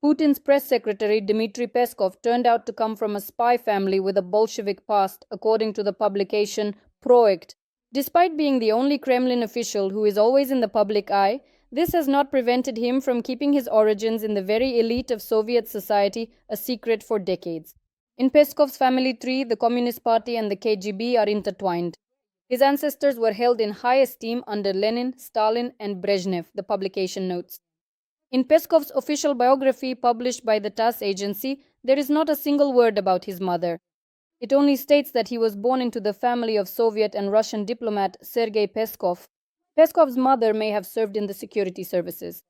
Putin's press secretary Dmitry Peskov turned out to come from a spy family with a Bolshevik past, according to the publication Proект. Despite being the only Kremlin official who is always in the public eye, this has not prevented him from keeping his origins in the very elite of Soviet society a secret for decades. In Peskov's family tree, the Communist Party and the KGB are intertwined. His ancestors were held in high esteem under Lenin, Stalin, and Brezhnev, the publication notes. In Peskov's official biography published by the TASS agency, there is not a single word about his mother. It only states that he was born into the family of Soviet and Russian diplomat Sergei Peskov. Peskov's mother may have served in the security services.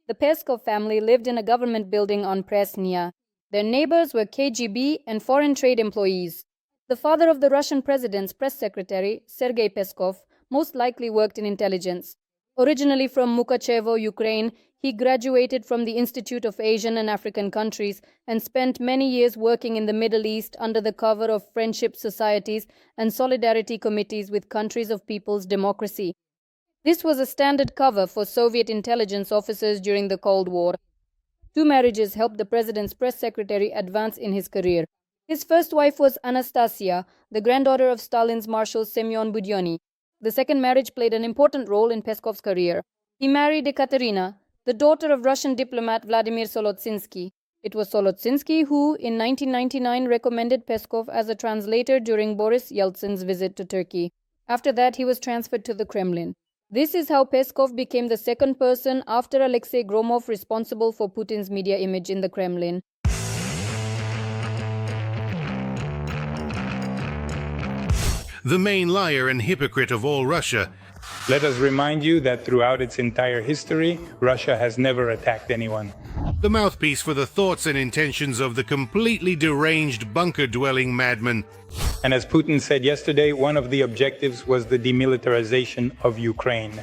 The Peskov family lived in a government building on Presnya. Their neighbors were KGB and foreign trade employees. The father of the Russian president's press secretary, Sergei Peskov, most likely worked in intelligence. Originally from Mukachevo, Ukraine, he graduated from the Institute of Asian and African Countries and spent many years working in the Middle East under the cover of friendship societies and solidarity committees with countries of people's democracy. This was a standard cover for Soviet intelligence officers during the Cold War. 2 marriages helped the president's press secretary advance in his career. His first wife was Anastasia, the granddaughter of Stalin's Marshal Semyon Budyonny. The second marriage played an important role in Peskov's career. He married Ekaterina, the daughter of Russian diplomat Vladimir Solotsinsky. It was Solotsinsky who, in 1999, recommended Peskov as a translator during Boris Yeltsin's visit to Turkey. After that, he was transferred to the Kremlin. This is how Peskov became the second person after Alexei Gromov responsible for Putin's media image in the Kremlin. The main liar and hypocrite of all Russia. Let us remind you that throughout its entire history, Russia has never attacked anyone. The mouthpiece for the thoughts and intentions of the completely deranged bunker-dwelling madman. And as Putin said yesterday, one of the objectives was the demilitarization of Ukraine.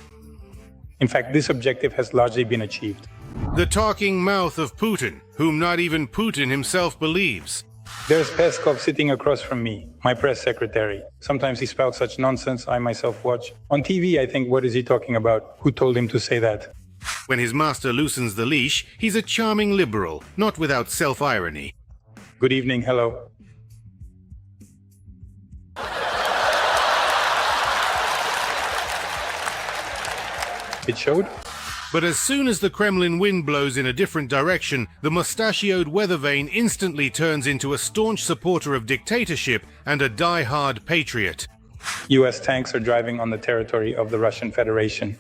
In fact, this objective has largely been achieved. The talking mouth of Putin, whom not even Putin himself believes. There's Peskov sitting across from me, my press secretary. Sometimes he spouts such nonsense I myself watch. On TV, I think, what is he talking about? Who told him to say that? When his master loosens the leash, he's a charming liberal, not without self-irony. Good evening, hello. It showed? But as soon as the Kremlin wind blows in a different direction, the mustachioed weather vane instantly turns into a staunch supporter of dictatorship and a die-hard patriot. US tanks are driving on the territory of the Russian Federation.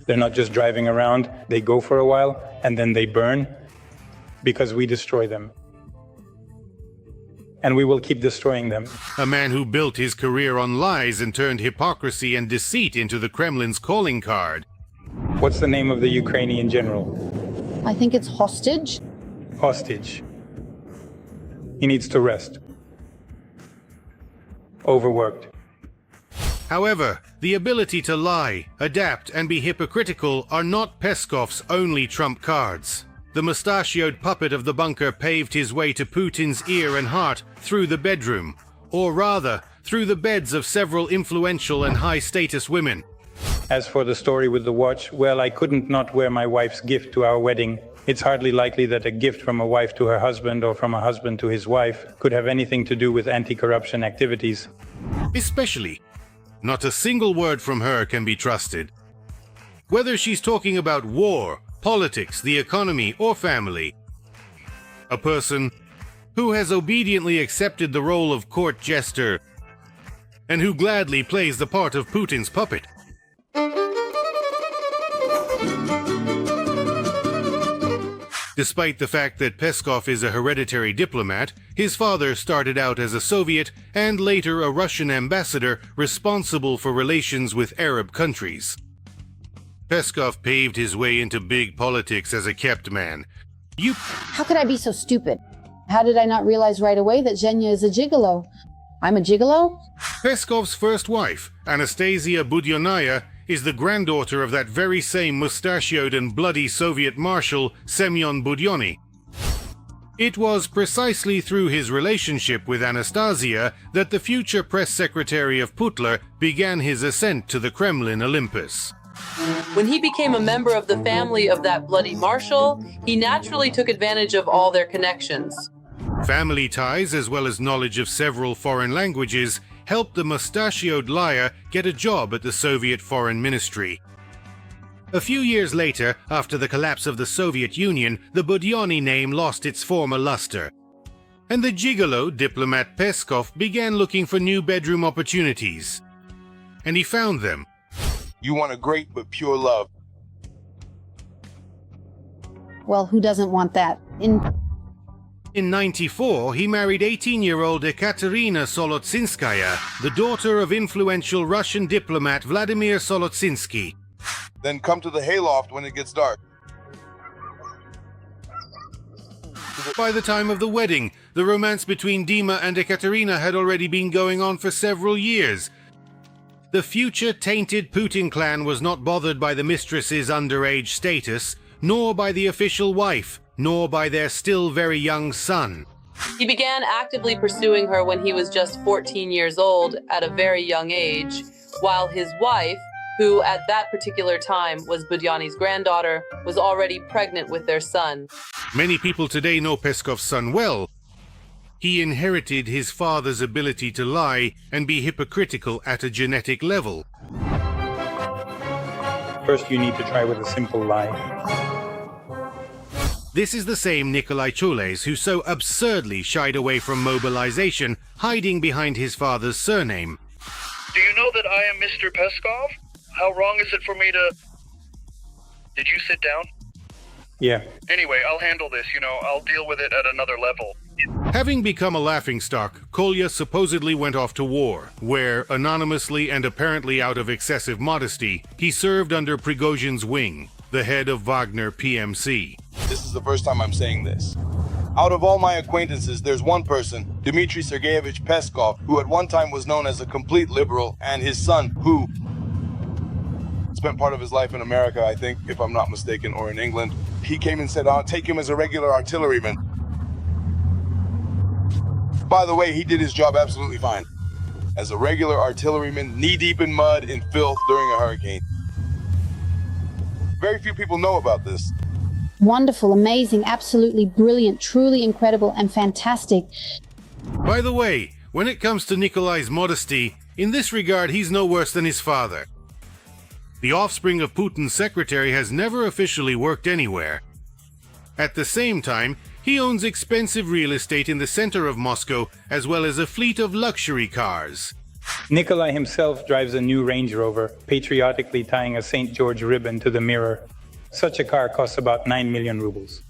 They're not just driving around, they go for a while and then they burn because we destroy them. And we will keep destroying them. A man who built his career on lies and turned hypocrisy and deceit into the Kremlin's calling card. What's the name of the Ukrainian general? I think it's hostage. Hostage. He needs to rest. Overworked. However, the ability to lie, adapt, and be hypocritical are not Peskov's only trump cards. The mustachioed puppet of the bunker paved his way to Putin's ear and heart through the bedroom, or rather, through the beds of several influential and high-status women. As for the story with the watch, well, I couldn't not wear my wife's gift to our wedding. It's hardly likely that a gift from a wife to her husband or from a husband to his wife could have anything to do with anti-corruption activities. Especially, not a single word from her can be trusted. Whether she's talking about war, politics, the economy, or family. A person who has obediently accepted the role of court jester and who gladly plays the part of Putin's puppet. Despite the fact that Peskov is a hereditary diplomat, his father started out as a Soviet and later a Russian ambassador responsible for relations with Arab countries. Peskov paved his way into big politics as a kept man. How could I be so stupid? How did I not realize right away that Zhenya is a gigolo? I'm a gigolo? Peskov's first wife, Anastasia Budyonnaya, is the granddaughter of that very same mustachioed and bloody Soviet marshal, Semyon Budyonny. It was precisely through his relationship with Anastasia that the future press secretary of Putler began his ascent to the Kremlin Olympus. When he became a member of the family of that bloody marshal, he naturally took advantage of all their connections. Family ties, as well as knowledge of several foreign languages, helped the mustachioed liar get a job at the Soviet Foreign Ministry. A few years later, after the collapse of the Soviet Union, the Budyonny name lost its former luster. And the gigolo diplomat Peskov began looking for new bedroom opportunities. And he found them. You want a great but pure love. Well, who doesn't want that? In '94, he married 18-year-old Ekaterina Solotsinskaya, the daughter of influential Russian diplomat Vladimir Solotsinsky. Then come to the hayloft when it gets dark. By the time of the wedding, the romance between Dima and Ekaterina had already been going on for several years. The future-tainted Putin clan was not bothered by the mistress's underage status, nor by the official wife, nor by their still very young son. He began actively pursuing her when he was just 14 years old at a very young age, while his wife, who at that particular time was Budyonny's granddaughter, was already pregnant with their son. Many people today know Peskov's son well. He inherited his father's ability to lie and be hypocritical at a genetic level. First, you need to try with a simple lie. This is the same Nikolai Chules who so absurdly shied away from mobilization, hiding behind his father's surname. Do you know that I am Mr. Peskov? How wrong is it for me to... Did you sit down? Yeah. Anyway, I'll handle this, I'll deal with it at another level. Having become a laughingstock, Kolya supposedly went off to war, where, anonymously and apparently out of excessive modesty, he served under Prigozhin's wing, the head of Wagner PMC. This is the first time I'm saying this. Out of all my acquaintances, there's one person, Dmitry Sergeyevich Peskov, who at one time was known as a complete liberal, and his son, who spent part of his life in America, I think, if I'm not mistaken, or in England. He came and said, I'll take him as a regular artilleryman. By the way, he did his job absolutely fine. As a regular artilleryman, knee-deep in mud and filth during a hurricane. Very few people know about this. Wonderful, amazing, absolutely brilliant, truly incredible, and fantastic. By the way, when it comes to Nikolai's modesty, in this regard he's no worse than his father. The offspring of Putin's secretary has never officially worked anywhere. At the same time, he owns expensive real estate in the center of Moscow, as well as a fleet of luxury cars. Nikolai himself drives a new Range Rover, patriotically tying a St. George ribbon to the mirror. Such a car costs about 9 million rubles.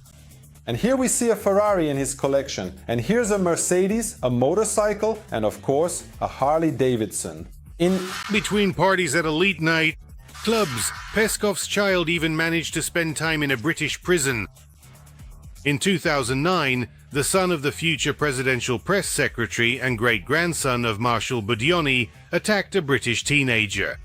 And here we see a Ferrari in his collection. And here's a Mercedes, a motorcycle, and of course, a Harley Davidson. In between parties at elite night, clubs, Peskov's child even managed to spend time in a British prison. In 2009, the son of the future presidential press secretary and great-grandson of Marshal Budyonny attacked a British teenager.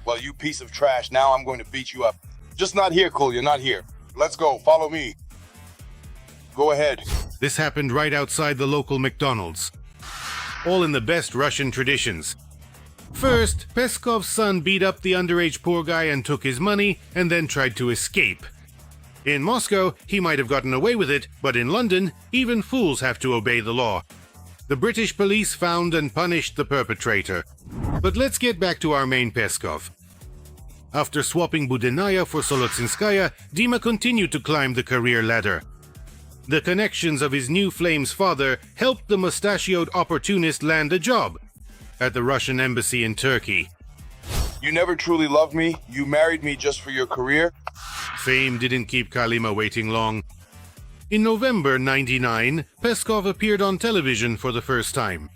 Well, you piece of trash, now I'm going to beat you up. Just not here, Kolya, not here. Let's go, follow me. Go ahead. This happened right outside the local McDonald's. All in the best Russian traditions. First, Peskov's son beat up the underage poor guy and took his money, and then tried to escape. In Moscow, he might have gotten away with it, but in London, even fools have to obey the law. The British police found and punished the perpetrator. But let's get back to our main Peskov. After swapping Budennaya for Solotsinskaya, Dima continued to climb the career ladder. The connections of his new flame's father helped the mustachioed opportunist land a job at the Russian embassy in Turkey. You never truly loved me. You married me just for your career. Fame didn't keep Kalima waiting long. In November '99, Peskov appeared on television for the first time.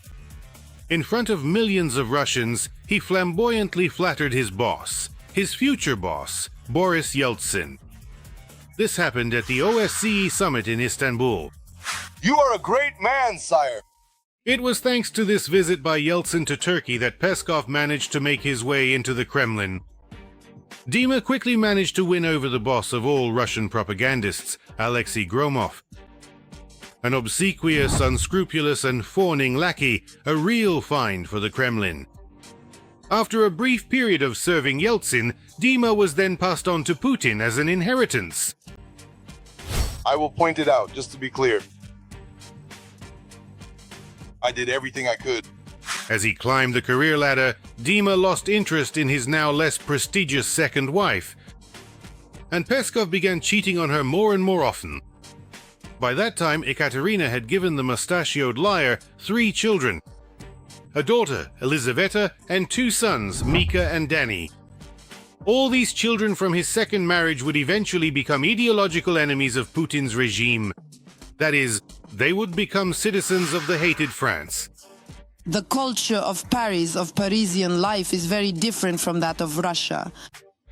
In front of millions of Russians, he flamboyantly flattered his boss, his future boss, Boris Yeltsin. This happened at the OSCE summit in Istanbul. You are a great man, sire. It was thanks to this visit by Yeltsin to Turkey that Peskov managed to make his way into the Kremlin. Dima quickly managed to win over the boss of all Russian propagandists, Alexei Gromov. An obsequious, unscrupulous, and fawning lackey, a real find for the Kremlin. After a brief period of serving Yeltsin, Dima was then passed on to Putin as an inheritance. I will point it out, just to be clear. I did everything I could. As he climbed the career ladder, Dima lost interest in his now less prestigious second wife, and Peskov began cheating on her more and more often. By that time, Ekaterina had given the mustachioed liar 3 children, a daughter, Elizaveta, and 2 sons, Mika and Danny. All these children from his second marriage would eventually become ideological enemies of Putin's regime. That is, they would become citizens of the hated France. The culture of Paris, of Parisian life, is very different from that of Russia.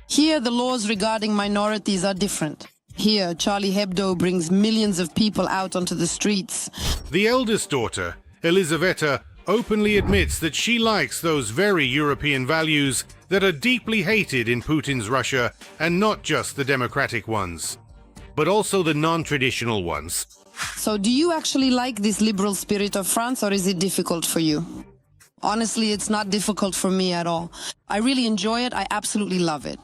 Here, the laws regarding minorities are different. Here, Charlie Hebdo brings millions of people out onto the streets. The eldest daughter, Elizaveta, openly admits that she likes those very European values that are deeply hated in Putin's Russia, and not just the democratic ones, but also the non-traditional ones. So do you actually like this liberal spirit of France, or is it difficult for you? Honestly, it's not difficult for me at all. I really enjoy it. I absolutely love it.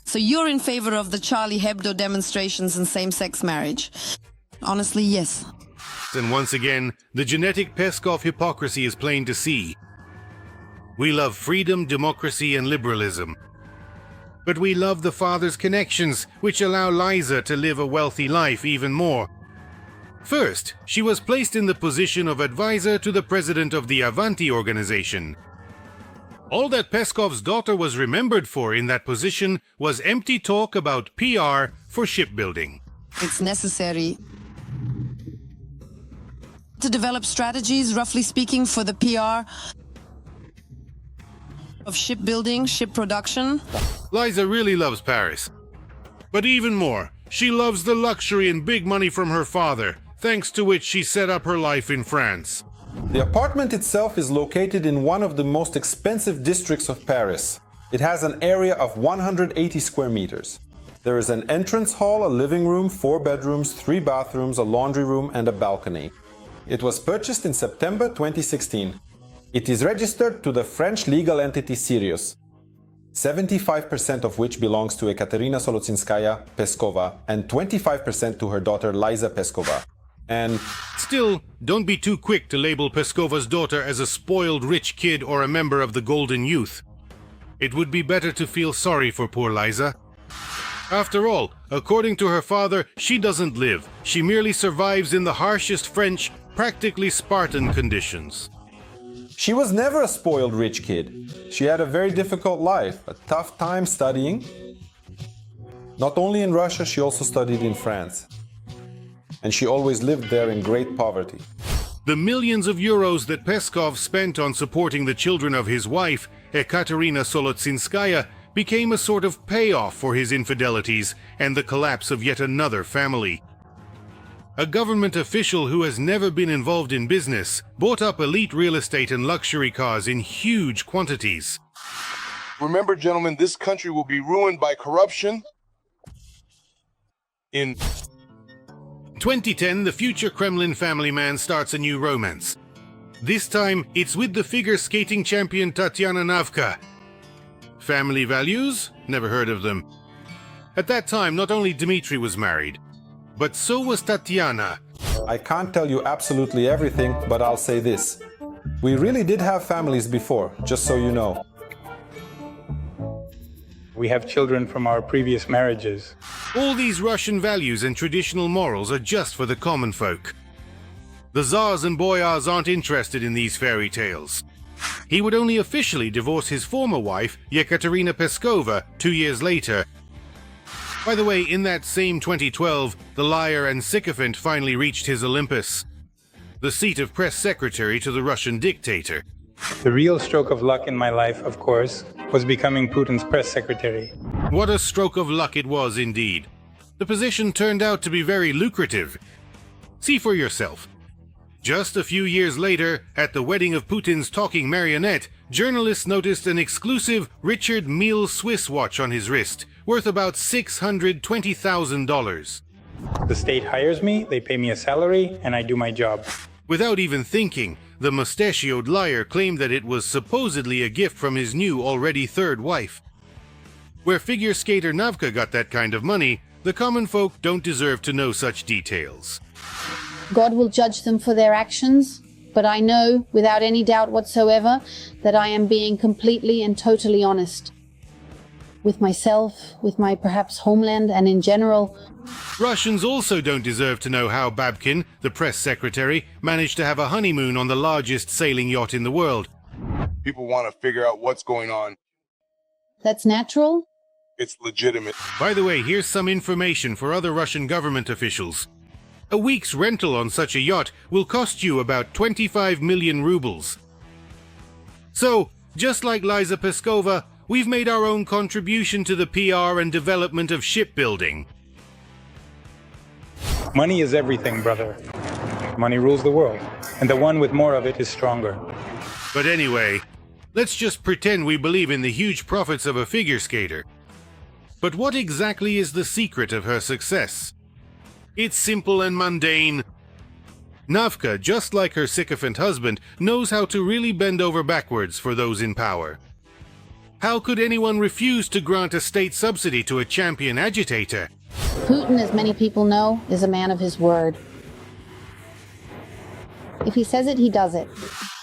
So you're in favor of the Charlie Hebdo demonstrations and same-sex marriage? Honestly, yes. And once again, the genetic Peskov hypocrisy is plain to see. We love freedom, democracy, and liberalism. But we love the father's connections, which allow Liza to live a wealthy life even more. First, she was placed in the position of advisor to the president of the Avanti organization. All that Peskov's daughter was remembered for in that position was empty talk about PR for shipbuilding. It's necessary to develop strategies, roughly speaking, for the PR of shipbuilding, ship production. Liza really loves Paris. But even more, she loves the luxury and big money from her father, thanks to which she set up her life in France. The apartment itself is located in one of the most expensive districts of Paris. It has an area of 180 square meters. There is an entrance hall, a living room, 4 bedrooms, 3 bathrooms, a laundry room, and a balcony. It was purchased in September 2016. It is registered to the French legal entity Sirius, 75% of which belongs to Ekaterina Solotsinskaya Peskova and 25% to her daughter Liza Peskova. And still, don't be too quick to label Peskova's daughter as a spoiled rich kid or a member of the Golden Youth. It would be better to feel sorry for poor Liza. After all, according to her father, she doesn't live. She merely survives in the harshest French, practically Spartan conditions. She was never a spoiled rich kid. She had a very difficult life, a tough time studying. Not only in Russia, she also studied in France. And she always lived there in great poverty. The millions of euros that Peskov spent on supporting the children of his wife, Ekaterina Solotsinskaya, became a sort of payoff for his infidelities and the collapse of yet another family. A government official who has never been involved in business bought up elite real estate and luxury cars in huge quantities. Remember, gentlemen, this country will be ruined by corruption. In 2010, the future Kremlin family man starts a new romance. This time, it's with the figure skating champion Tatiana Navka. Family values? Never heard of them. At that time, not only Dmitry was married, but so was Tatiana. I can't tell you absolutely everything, but I'll say this. We really did have families before, just so you know. We have children from our previous marriages. All these Russian values and traditional morals are just for the common folk. The Tsars and boyars aren't interested in these fairy tales. He would only officially divorce his former wife, Yekaterina Peskova, 2 years later. By the way, in that same 2012, the liar and sycophant finally reached his Olympus, the seat of press secretary to the Russian dictator. The real stroke of luck in my life, of course, was becoming Putin's press secretary. What a stroke of luck it was indeed. The position turned out to be very lucrative. See for yourself. Just a few years later, at the wedding of Putin's talking marionette, journalists noticed an exclusive Richard Mille Swiss watch on his wrist, worth about $620,000. The state hires me, they pay me a salary, and I do my job. Without even thinking, the mustachioed liar claimed that it was supposedly a gift from his new, already third wife. Where figure skater Navka got that kind of money, the common folk don't deserve to know such details. God will judge them for their actions, but I know, without any doubt whatsoever, that I am being completely and totally honest. With myself, with my perhaps homeland, and in general. Russians also don't deserve to know how Babkin, the press secretary, managed to have a honeymoon on the largest sailing yacht in the world. People want to figure out what's going on. That's natural? It's legitimate. By the way, here's some information for other Russian government officials. A week's rental on such a yacht will cost you about 25 million rubles. So, just like Liza Peskova, we've made our own contribution to the PR and development of shipbuilding. Money is everything, brother. Money rules the world, and the one with more of it is stronger. But anyway, let's just pretend we believe in the huge profits of a figure skater. But what exactly is the secret of her success? It's simple and mundane. Navka, just like her sycophant husband, knows how to really bend over backwards for those in power. How could anyone refuse to grant a state subsidy to a champion agitator? Putin, as many people know, is a man of his word. If he says it, he does it.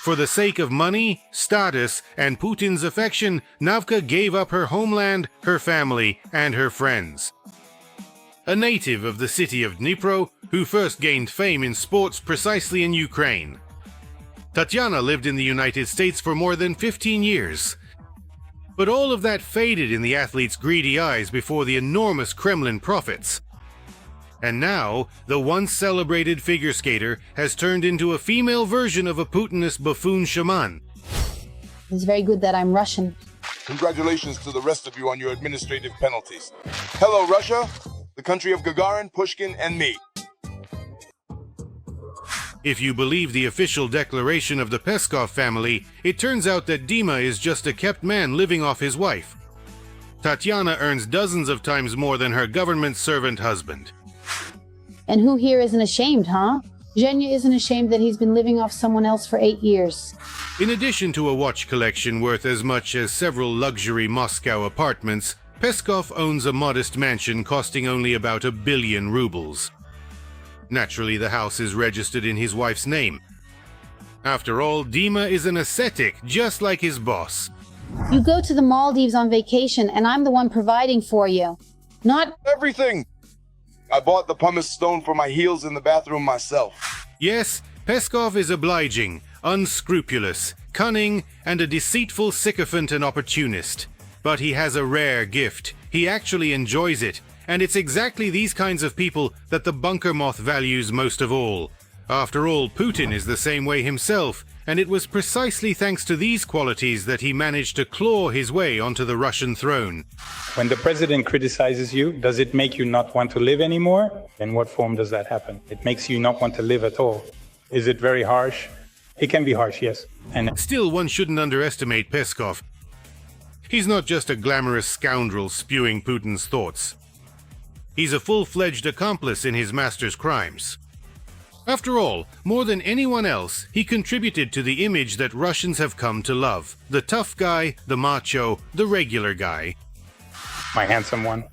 For the sake of money, status, and Putin's affection, Navka gave up her homeland, her family, and her friends. A native of the city of Dnipro, who first gained fame in sports precisely in Ukraine. Tatiana lived in the United States for more than 15 years. But all of that faded in the athlete's greedy eyes before the enormous Kremlin profits. And now, the once celebrated figure skater has turned into a female version of a Putinist buffoon shaman. It's very good that I'm Russian. Congratulations to the rest of you on your administrative penalties. Hello, Russia, the country of Gagarin, Pushkin, and me. If you believe the official declaration of the Peskov family, it turns out that Dima is just a kept man living off his wife. Tatiana earns dozens of times more than her government servant husband. And who here isn't ashamed, huh? Zhenya isn't ashamed that he's been living off someone else for 8 years. In addition to a watch collection worth as much as several luxury Moscow apartments, Peskov owns a modest mansion costing only about 1 billion rubles. Naturally, the house is registered in his wife's name. After all, Dima is an ascetic, just like his boss. You go to the Maldives on vacation, and I'm the one providing for you. Not Everything! I bought the pumice stone for my heels in the bathroom myself. Yes, Peskov is obliging, unscrupulous, cunning, and a deceitful sycophant and opportunist. But he has a rare gift. He actually enjoys it. And it's exactly these kinds of people that the bunker moth values most of all. After all, Putin is the same way himself, and it was precisely thanks to these qualities that he managed to claw his way onto the Russian throne. When the president criticizes you, does it make you not want to live anymore? In what form does that happen? It makes you not want to live at all. Is it very harsh? It can be harsh, yes. And Still, one shouldn't underestimate Peskov. He's not just a glamorous scoundrel spewing Putin's thoughts. He's a full-fledged accomplice in his master's crimes. After all, more than anyone else, he contributed to the image that Russians have come to love. The tough guy, the macho, the regular guy. my handsome one.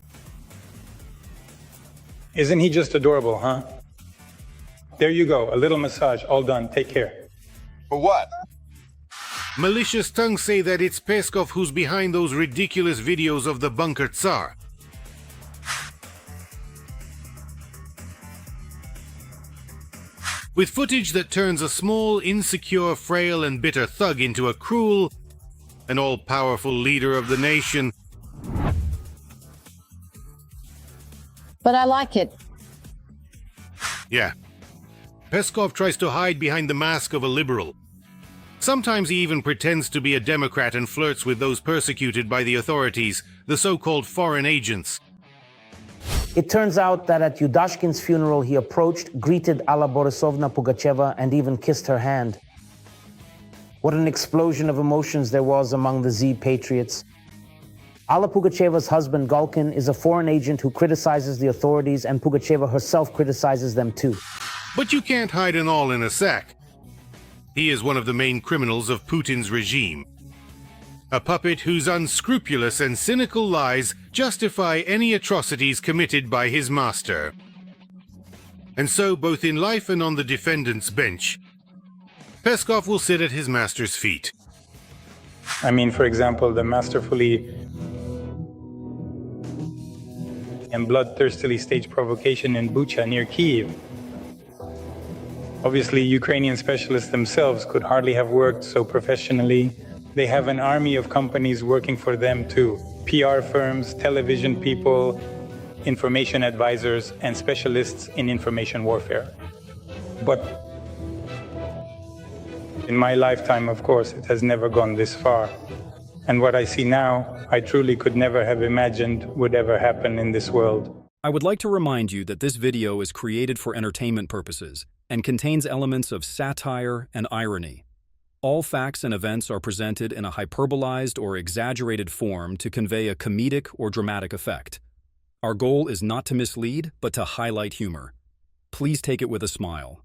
Isn't he just adorable, huh? There you go, a little massage, all done, take care. For what? Malicious tongues say that it's Peskov who's behind those ridiculous videos of the bunker Tsar. With footage that turns a small, insecure, frail and bitter thug into a cruel and all-powerful leader of the nation. But I like it. Yeah. Peskov tries to hide behind the mask of a liberal. Sometimes he even pretends to be a Democrat and flirts with those persecuted by the authorities, the so-called foreign agents. It turns out that at Yudashkin's funeral he approached, greeted Alla Borisovna Pugacheva, and even kissed her hand. What an explosion of emotions there was among the Z patriots. Alla Pugacheva's husband, Galkin, is a foreign agent who criticizes the authorities, and Pugacheva herself criticizes them too. But you can't hide it all in a sack. He is one of the main criminals of Putin's regime. A puppet whose unscrupulous and cynical lies justify any atrocities committed by his master. And so, both in life and on the defendant's bench, Peskov will sit at his master's feet. I mean, for example, the masterfully and bloodthirstily staged provocation in Bucha near Kyiv. Obviously, Ukrainian specialists themselves could hardly have worked so professionally. They have an army of companies working for them too. PR firms, television people, information advisors, and specialists in information warfare. But in my lifetime, of course, it has never gone this far. And what I see now, I truly could never have imagined would ever happen in this world. I would like to remind you that this video is created for entertainment purposes and contains elements of satire and irony. All facts and events are presented in a hyperbolized or exaggerated form to convey a comedic or dramatic effect. Our goal is not to mislead, but to highlight humor. Please take it with a smile.